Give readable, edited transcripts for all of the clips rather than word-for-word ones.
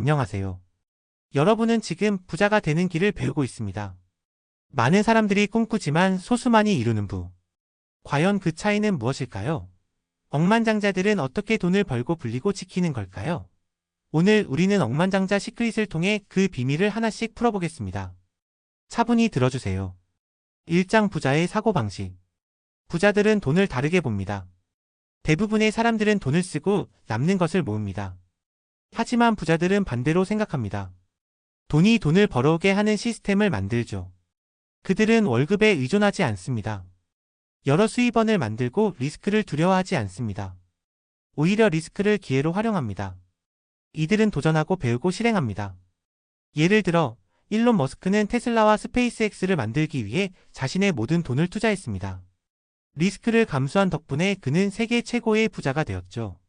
안녕하세요. 여러분은 지금 부자가 되는 길을 배우고 있습니다. 많은 사람들이 꿈꾸지만 소수만이 이루는 부. 과연 그 차이는 무엇일까요? 억만장자들은 어떻게 돈을 벌고 불리고 지키는 걸까요? 오늘 우리는 억만장자 시크릿을 통해 그 비밀을 하나씩 풀어보겠습니다. 차분히 들어주세요. 1장 부자의 사고방식. 부자들은 돈을 다르게 봅니다. 대부분의 사람들은 돈을 쓰고 남는 것을 모읍니다. 하지만 부자들은 반대로 생각합니다. 돈이 돈을 벌어오게 하는 시스템을 만들죠. 그들은 월급에 의존하지 않습니다. 여러 수입원을 만들고 리스크를 두려워하지 않습니다. 오히려 리스크를 기회로 활용합니다. 이들은 도전하고 배우고 실행합니다. 예를 들어 일론 머스크는 테슬라와 스페이스X를 만들기 위해 자신의 모든 돈을 투자했습니다. 리스크를 감수한 덕분에 그는 세계 최고의 부자가 되었죠.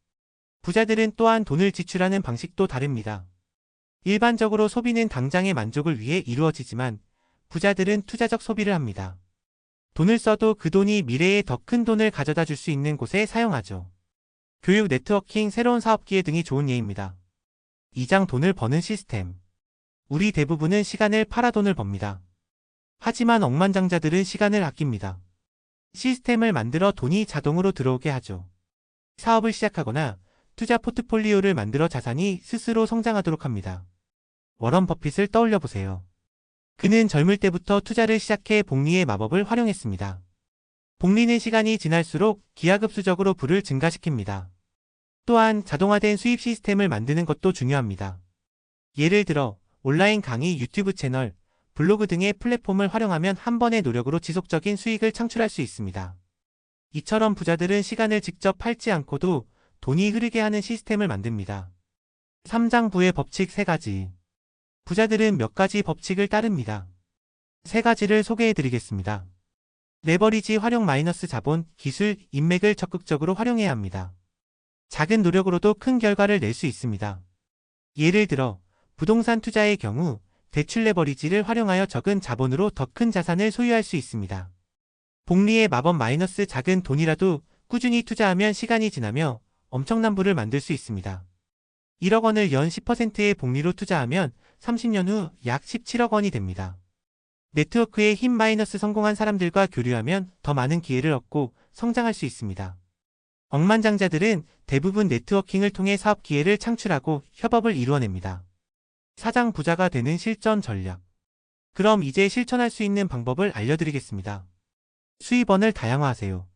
부자들은 또한 돈을 지출하는 방식도 다릅니다. 일반적으로 소비는 당장의 만족을 위해 이루어지지만 부자들은 투자적 소비를 합니다. 돈을 써도 그 돈이 미래에 더 큰 돈을 가져다 줄 수 있는 곳에 사용하죠. 교육, 네트워킹, 새로운 사업 기회 등이 좋은 예입니다. 2장 돈을 버는 시스템. 우리 대부분은 시간을 팔아 돈을 법니다. 하지만 억만장자들은 시간을 아낍니다. 시스템을 만들어 돈이 자동으로 들어오게 하죠. 사업을 시작하거나 투자 포트폴리오를 만들어 자산이 스스로 성장하도록 합니다. 워런 버핏을 떠올려 보세요. 그는 젊을 때부터 투자를 시작해 복리의 마법을 활용했습니다. 복리는 시간이 지날수록 기하급수적으로 부를 증가시킵니다. 또한 자동화된 수입 시스템을 만드는 것도 중요합니다. 예를 들어 온라인 강의, 유튜브 채널, 블로그 등의 플랫폼을 활용하면 한 번의 노력으로 지속적인 수익을 창출할 수 있습니다. 이처럼 부자들은 시간을 직접 팔지 않고도 돈이 흐르게 하는 시스템을 만듭니다. 3장 부의 법칙 3가지. 부자들은 몇 가지 법칙을 따릅니다. 3가지를 소개해드리겠습니다. 레버리지 활용 마이너스 자본, 기술, 인맥을 적극적으로 활용해야 합니다. 작은 노력으로도 큰 결과를 낼 수 있습니다. 예를 들어 부동산 투자의 경우 대출 레버리지를 활용하여 적은 자본으로 더 큰 자산을 소유할 수 있습니다. 복리의 마법 마이너스 작은 돈이라도 꾸준히 투자하면 시간이 지나며 엄청난 부를 만들 수 있습니다. 1억 원을 연 10%의 복리로 투자하면 30년 후 약 17억 원이 됩니다. 네트워크의 힘 마이너스 성공한 사람들과 교류하면 더 많은 기회를 얻고 성장할 수 있습니다. 억만장자들은 대부분 네트워킹을 통해 사업 기회를 창출하고 협업을 이루어냅니다. 4장 부자가 되는 실전 전략. 그럼 이제 실천할 수 있는 방법을 알려드리겠습니다. 수입원을 다양화하세요.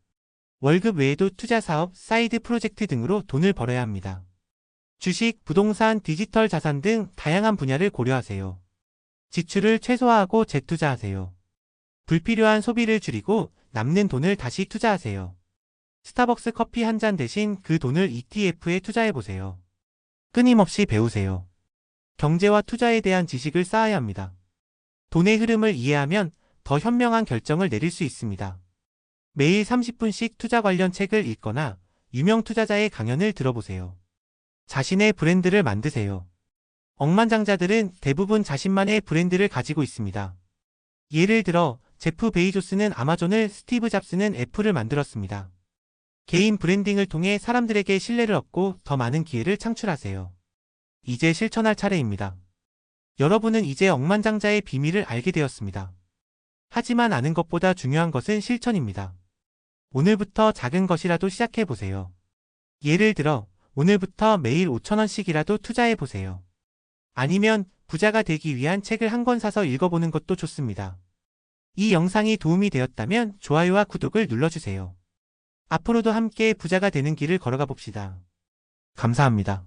월급 외에도 투자 사업, 사이드 프로젝트 등으로 돈을 벌어야 합니다. 주식, 부동산, 디지털 자산 등 다양한 분야를 고려하세요. 지출을 최소화하고 재투자하세요. 불필요한 소비를 줄이고 남는 돈을 다시 투자하세요. 스타벅스 커피 한 잔 대신 그 돈을 ETF에 투자해보세요. 끊임없이 배우세요. 경제와 투자에 대한 지식을 쌓아야 합니다. 돈의 흐름을 이해하면 더 현명한 결정을 내릴 수 있습니다. 매일 30분씩 투자 관련 책을 읽거나 유명 투자자의 강연을 들어보세요. 자신의 브랜드를 만드세요. 억만장자들은 대부분 자신만의 브랜드를 가지고 있습니다. 예를 들어 제프 베이조스는 아마존을, 스티브 잡스는 애플을 만들었습니다. 개인 브랜딩을 통해 사람들에게 신뢰를 얻고 더 많은 기회를 창출하세요. 이제 실천할 차례입니다. 여러분은 이제 억만장자의 비밀을 알게 되었습니다. 하지만 아는 것보다 중요한 것은 실천입니다. 오늘부터 작은 것이라도 시작해보세요. 예를 들어 오늘부터 매일 5,000원씩이라도 투자해보세요. 아니면 부자가 되기 위한 책을 한 권 사서 읽어보는 것도 좋습니다. 이 영상이 도움이 되었다면 좋아요와 구독을 눌러주세요. 앞으로도 함께 부자가 되는 길을 걸어가 봅시다. 감사합니다.